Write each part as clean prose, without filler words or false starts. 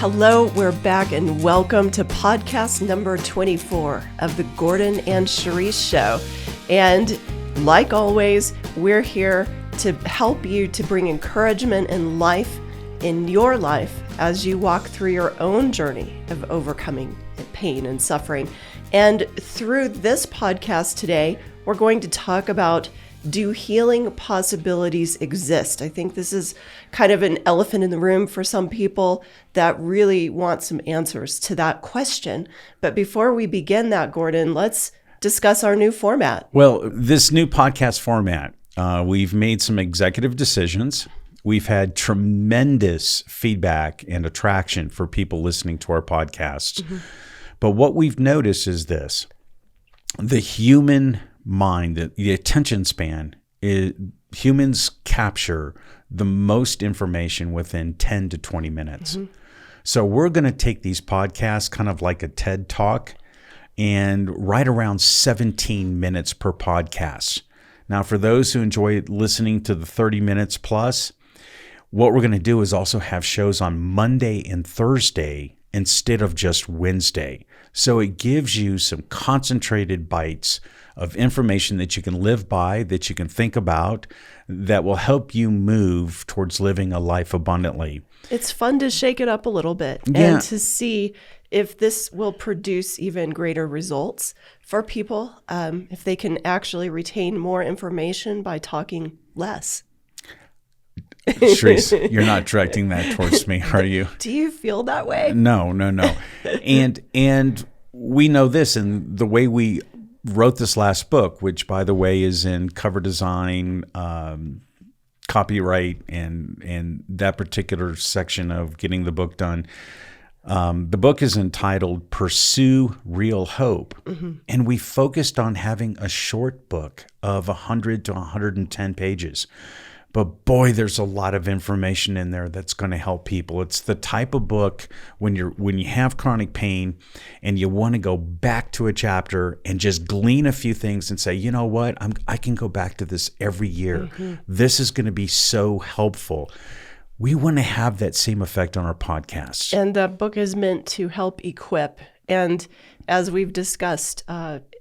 Hello, we're back and welcome to podcast number 24 of the Gordon and Cherise Show. And like always, we're here to help you to bring encouragement and life in your life as you walk through your own journey of overcoming pain and suffering. And through this podcast today, we're going to talk about, do healing possibilities exist? I think this is kind of an elephant in the room for some people that really want some answers to that question. But before we begin that, Gordon, let's discuss our new format. Well, this new podcast format, we've made some executive decisions. We've had tremendous feedback and attraction for people listening to our podcasts. Mm-hmm. But what we've noticed is this: the human mind, the attention span, humans capture the most information within 10 to 20 minutes. Mm-hmm. So we're going to take these podcasts kind of like a TED Talk and right around 17 minutes per podcast. Now, for those who enjoy listening to the 30 minutes plus, what we're going to do is also have shows on Monday and Thursday instead of just Wednesday. So it gives you some concentrated bites of information that you can live by, that you can think about, that will help you move towards living a life abundantly. It's fun to shake it up a little bit and to see if this will produce even greater results for people, if they can actually retain more information by talking less. Cherise, you're not directing that towards me, are you? Do you feel that way? No. And we know this, and the way we wrote this last book, which, by the way, is in cover design, copyright, and that particular section of getting the book done. The book is entitled Pursue Real Hope. Mm-hmm. And we focused on having a short book of 100 to 110 pages. But boy, there's a lot of information in there that's going to help people. It's the type of book when you have chronic pain and you want to go back to a chapter and just glean a few things and say, you know what, I can go back to this every year. Mm-hmm. This is going to be so helpful. We want to have that same effect on our podcast. And the book is meant to help equip. And as we've discussed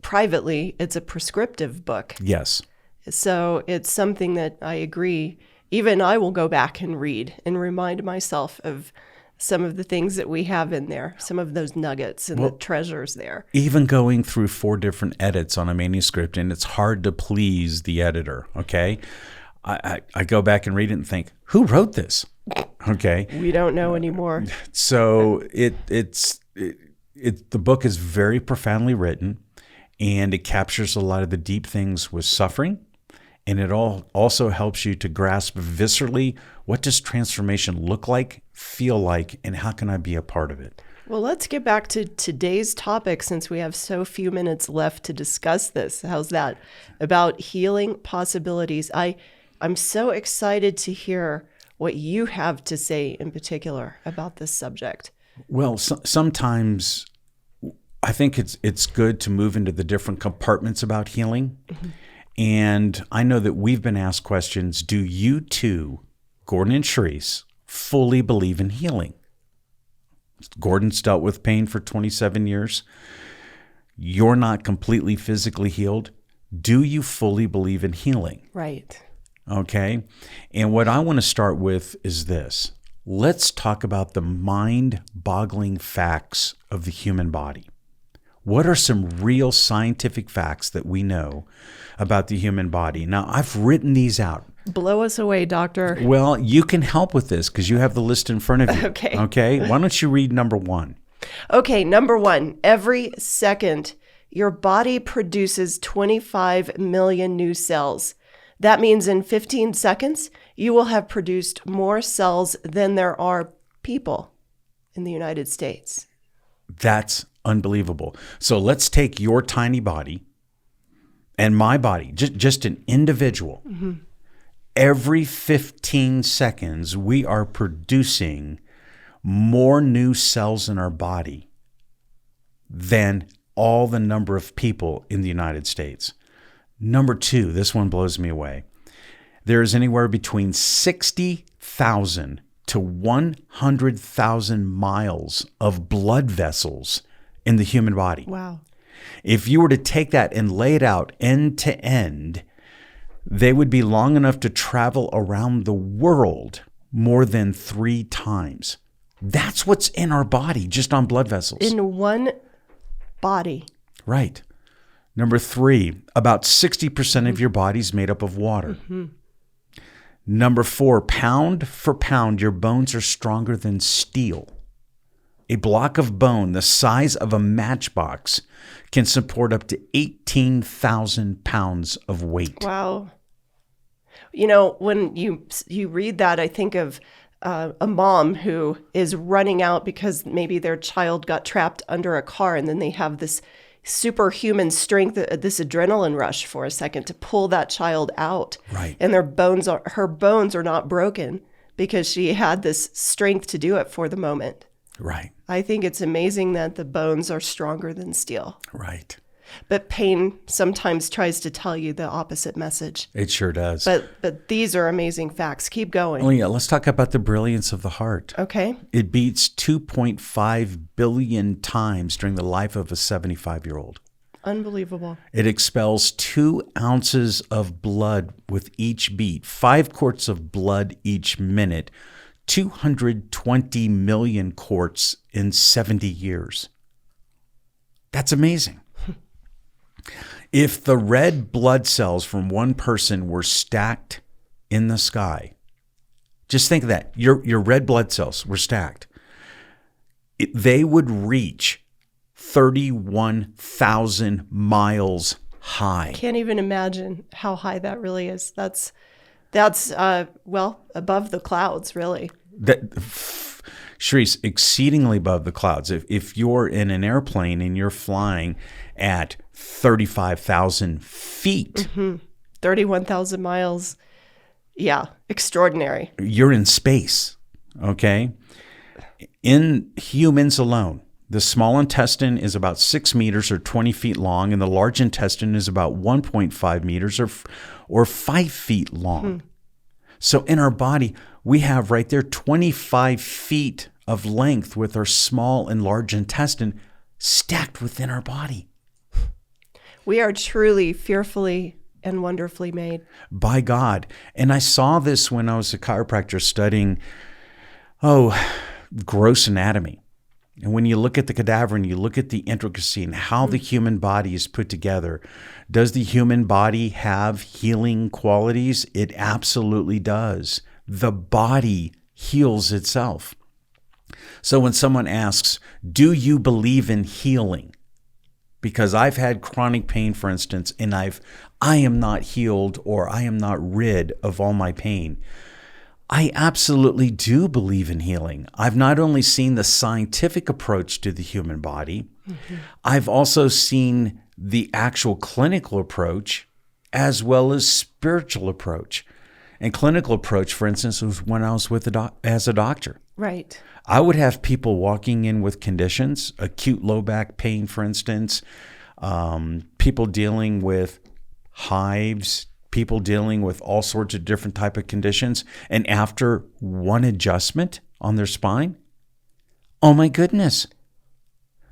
privately, it's a prescriptive book. Yes. So it's something that I agree, even I will go back and read and remind myself of some of the things that we have in there, some of those nuggets and the treasures there. Even going through 4 different edits on a manuscript, and it's hard to please the editor, okay? I go back and read it and think, who wrote this? Okay. We don't know anymore. So the book is very profoundly written, and it captures a lot of the deep things with suffering. And it also helps you to grasp viscerally, what does transformation look like, feel like, and how can I be a part of it? Well, let's get back to today's topic since we have so few minutes left to discuss this. How's that? About healing possibilities. I'm so excited to hear what you have to say in particular about this subject. Well, sometimes I think it's good to move into the different compartments about healing. Mm-hmm. And I know that we've been asked questions, do you too, Gordon and Cherise, fully believe in healing? Gordon's dealt with pain for 27 years. You're not completely physically healed. Do you fully believe in healing? Right. Okay. And what I want to start with is this. Let's talk about the mind-boggling facts of the human body. What are some real scientific facts that we know about the human body? Now, I've written these out. Blow us away, doctor. Well, you can help with this because you have the list in front of you. Okay. Why don't you read number 1? Okay, number 1. Every second, your body produces 25 million new cells. That means in 15 seconds, you will have produced more cells than there are people in the United States. That's unbelievable. So let's take your tiny body and my body, just an individual. Mm-hmm. Every 15 seconds, we are producing more new cells in our body than all the number of people in the United States. Number 2, this one blows me away. There is anywhere between 60,000 to 100,000 miles of blood vessels in the human body. Wow. If you were to take that and lay it out end to end, they would be long enough to travel around the world more than 3 times. That's what's in our body, just on blood vessels. In one body. Right. Number 3, about 60% of your body is made up of water. Number 4, pound for pound, your bones are stronger than steel. A block of bone the size of a matchbox can support up to 18,000 pounds of weight. Wow. You know, when you read that, I think of a mom who is running out because maybe their child got trapped under a car, and then they have this superhuman strength, this adrenaline rush for a second to pull that child out. Right. And her bones are not broken because she had this strength to do it for the moment. Right. I think it's amazing that the bones are stronger than steel. Right. But pain sometimes tries to tell you the opposite message. It sure does. But these are amazing facts. Keep going. Oh, yeah. Let's talk about the brilliance of the heart. Okay. It beats 2.5 billion times during the life of a 75-year-old. Unbelievable. It expels 2 ounces of blood with each beat, 5 quarts of blood each minute, 220 million quarts in 70 years. That's amazing. If the red blood cells from one person were stacked in the sky, just think of that. Your red blood cells were stacked. They would reach 31,000 miles high. Can't even imagine how high that really is. That's above the clouds, really. Sharice, exceedingly above the clouds. If you're in an airplane and you're flying at 35,000 feet, 31,000 miles. Yeah, extraordinary. You're in space, okay? In humans alone, the small intestine is about 6 meters or 20 feet long, and the large intestine is about 1.5 meters or 5 feet long. So in our body, we have right there 25 feet of length with our small and large intestine stacked within our body. We are truly fearfully and wonderfully made. By God. And I saw this when I was a chiropractor studying, gross anatomy. And when you look at the cadaver and you look at the intricacy and how the human body is put together, does the human body have healing qualities? It absolutely does. The body heals itself. So when someone asks, do you believe in healing? Because I've had chronic pain, for instance, and I am not healed or I am not rid of all my pain. I absolutely do believe in healing. I've not only seen the scientific approach to the human body, I've also seen the actual clinical approach as well as spiritual approach. And clinical approach, for instance, was when I was as a doctor. Right. I would have people walking in with conditions, acute low back pain, for instance, people dealing with hives, people dealing with all sorts of different type of conditions. And after one adjustment on their spine, oh my goodness,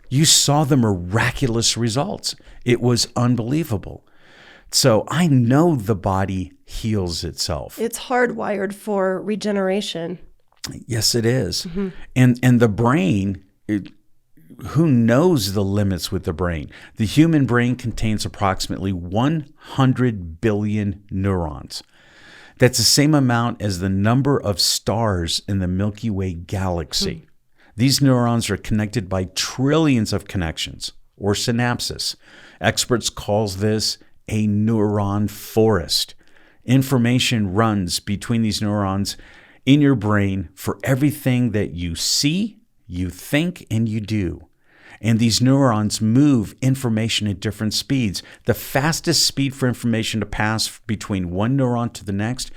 you saw the miraculous results. It was unbelievable. So I know the body heals itself. It's hardwired for regeneration. Yes, it is. And the brain, who knows the limits with the brain? The human brain contains approximately 100 billion neurons. That's the same amount as the number of stars in the Milky Way galaxy. These neurons are connected by trillions of connections, or synapses. Experts call this a neuron forest. Information runs between these neurons in your brain for everything that you see, you think, and you do. And these neurons move information at different speeds. The fastest speed for information to pass between one neuron to the next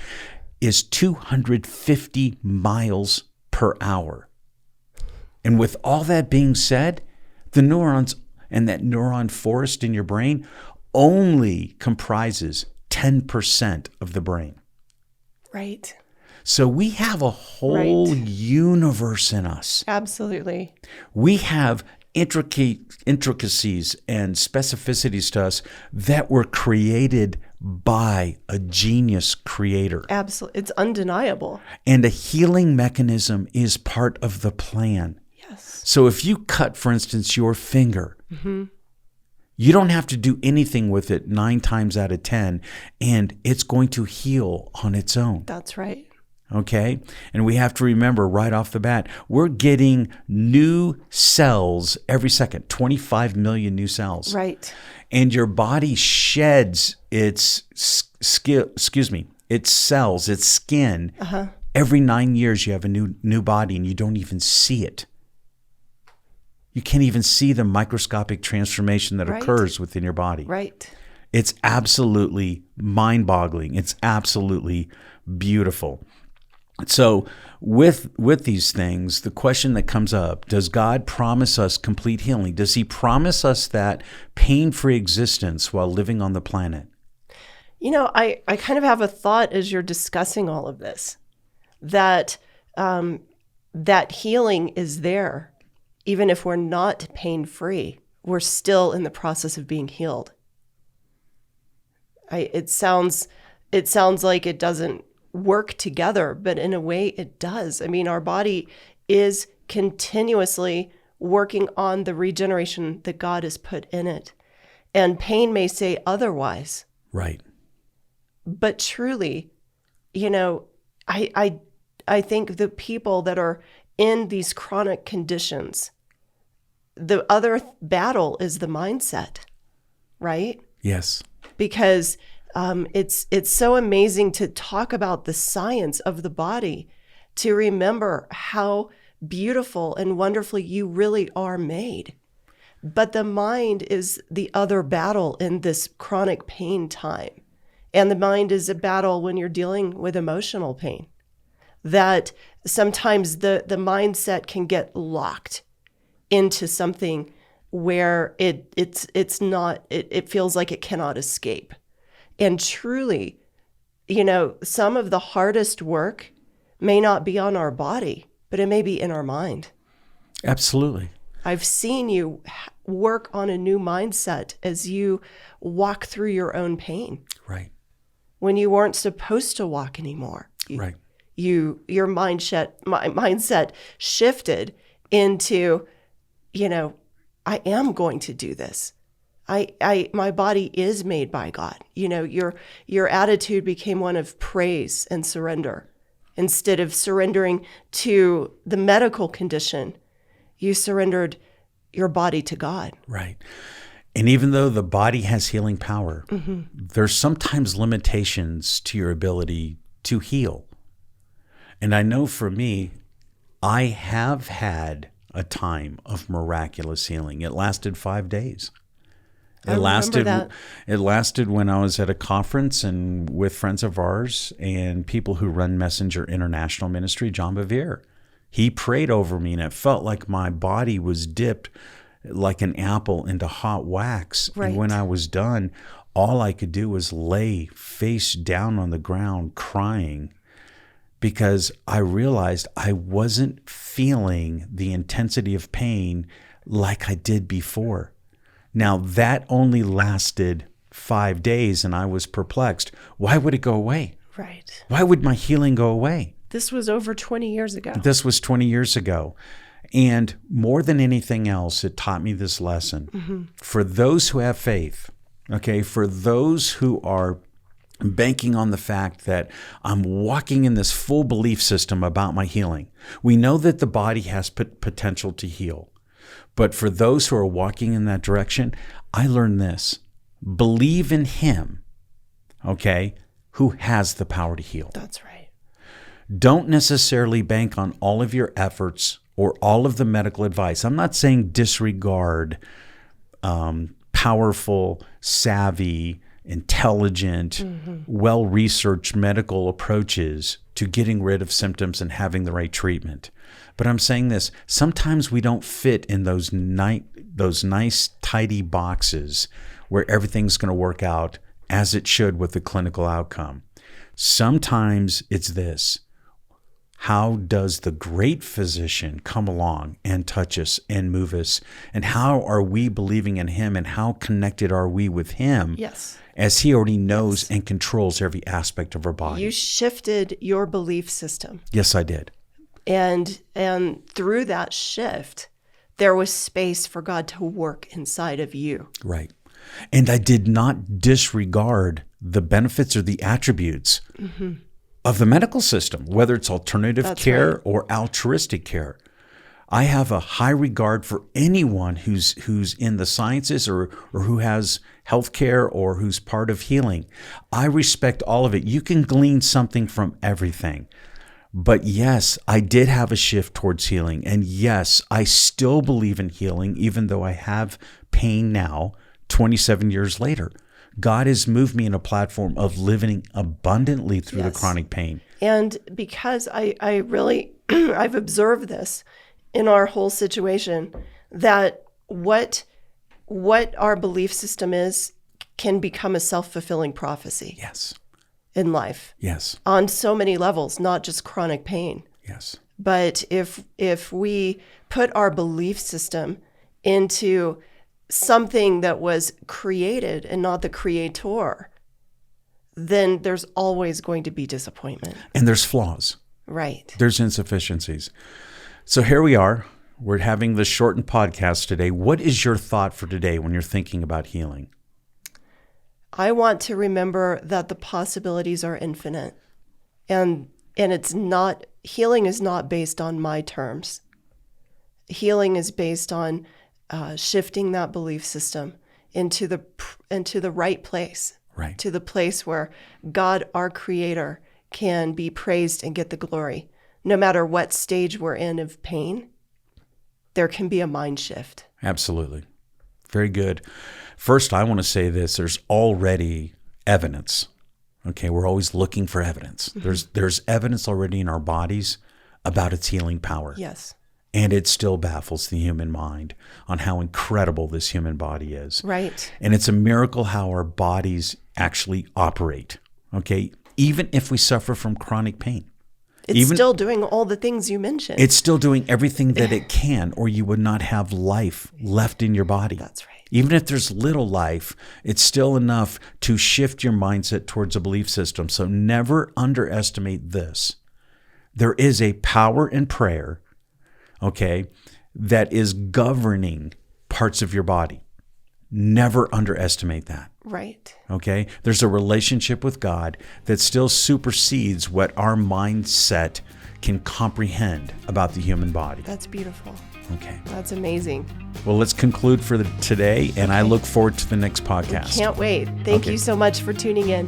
is 250 miles per hour. And with all that being said, the neurons and that neuron forest in your brain only comprises 10% of the brain. Right. So we have a whole Right. universe in us. Absolutely. We have intricacies and specificities to us that were created by a genius creator. Absolutely. It's undeniable. And a healing mechanism is part of the plan. Yes. So if you cut, for instance, your finger, you don't have to do anything with it 9 times out of 10, and it's going to heal on its own. That's right. Okay? And we have to remember right off the bat, we're getting new cells every second, 25 million new cells. Right. And your body sheds its its cells, its skin. Every 9 years you have a new body and you don't even see it. You can't even see the microscopic transformation that occurs within your body. Right. It's absolutely mind-boggling. It's absolutely beautiful. So with these things, the question that comes up, does God promise us complete healing? Does he promise us that pain-free existence while living on the planet? You know, I kind of have a thought as you're discussing all of this, that that healing is there. Even if we're not pain-free, we're still in the process of being healed. It sounds like it doesn't work together, but in a way it does. I mean, our body is continuously working on the regeneration that God has put in it. And pain may say otherwise. Right. But truly, you know, I think the people that are in these chronic conditions, the other battle is the mindset, right? Yes. Because it's so amazing to talk about the science of the body, to remember how beautiful and wonderfully you really are made. But the mind is the other battle in this chronic pain time. And the mind is a battle when you're dealing with emotional pain. That sometimes the mindset can get locked into something where it feels like it cannot escape. And truly, you know, some of the hardest work may not be on our body, but it may be in our mind. Absolutely. I've seen you work on a new mindset as you walk through your own pain. Right. When you weren't supposed to walk anymore. Right. Your mindset shifted into, you know, I am going to do this. My body is made by God. You know, your attitude became one of praise and surrender. Instead of surrendering to the medical condition, you surrendered your body to God. Right. And even though the body has healing power, there's sometimes limitations to your ability to heal. And I know for me, I have had a time of miraculous healing. It lasted 5 days. It lasted when I was at a conference and with friends of ours and people who run Messenger International Ministry, John Bevere. He prayed over me and it felt like my body was dipped like an apple into hot wax. Right. And when I was done, all I could do was lay face down on the ground crying, because I realized I wasn't feeling the intensity of pain like I did before. Now, that only lasted 5 days, and I was perplexed. Why would it go away? Right. Why would my healing go away? This was over 20 years ago. This was 20 years ago. And more than anything else, it taught me this lesson. For those who have faith, okay, for those who are banking on the fact that I'm walking in this full belief system about my healing. We know that the body has potential to heal. But for those who are walking in that direction, I learned this. Believe in him, okay, who has the power to heal. That's right. Don't necessarily bank on all of your efforts or all of the medical advice. I'm not saying disregard powerful, savvy, intelligent, well-researched medical approaches to getting rid of symptoms and having the right treatment. But I'm saying this, sometimes we don't fit in those nice, tidy boxes where everything's going to work out as it should with the clinical outcome. Sometimes it's this. how does the great physician come along and touch us and move us? And how are we believing in him? And how connected are we with him? Yes. As he already knows and controls every aspect of our body. You shifted your belief system. Yes, I did. And through that shift, there was space for God to work inside of you. Right. And I did not disregard the benefits or the attributes of the medical system, whether it's alternative care or altruistic care. I have a high regard for anyone who's in the sciences or who has healthcare or who's part of healing. I respect all of it. You can glean something from everything. But yes, I did have a shift towards healing. And yes, I still believe in healing, even though I have pain now, 27 years later. God has moved me in a platform of living abundantly through the chronic pain. And because I really, I've observed this in our whole situation, that what our belief system is can become a self-fulfilling prophecy. Yes. In life. Yes. On so many levels, not just chronic pain. Yes. But if we put our belief system into something that was created and not the creator, then there's always going to be disappointment. And there's flaws. Right. There's insufficiencies. So here we are. We're having this shortened podcast today. What is your thought for today when you're thinking about healing? I want to remember that the possibilities are infinite. And it's not, healing is not based on my terms. Healing is based on shifting that belief system into the right place, right, to the place where God, our creator, can be praised and get the glory. No matter what stage we're in of pain, there can be a mind shift. Absolutely. Very good. First, I want to say this. There's already evidence. Okay, we're always looking for evidence. There's evidence already in our bodies about its healing power. Yes. And it still baffles the human mind on how incredible this human body is. Right. And it's a miracle how our bodies actually operate, okay? Even if we suffer from chronic pain. It's still doing all the things you mentioned. It's still doing everything that it can, or you would not have life left in your body. That's right. Even if there's little life, it's still enough to shift your mindset towards a belief system. So never underestimate this. There is a power in prayer, okay, that is governing parts of your body. Never underestimate that. Right. Okay? There's a relationship with God that still supersedes what our mindset can comprehend about the human body. That's beautiful. Okay. That's amazing. Well, let's conclude for today, and I look forward to the next podcast. Can't wait. Thank you so much for tuning in.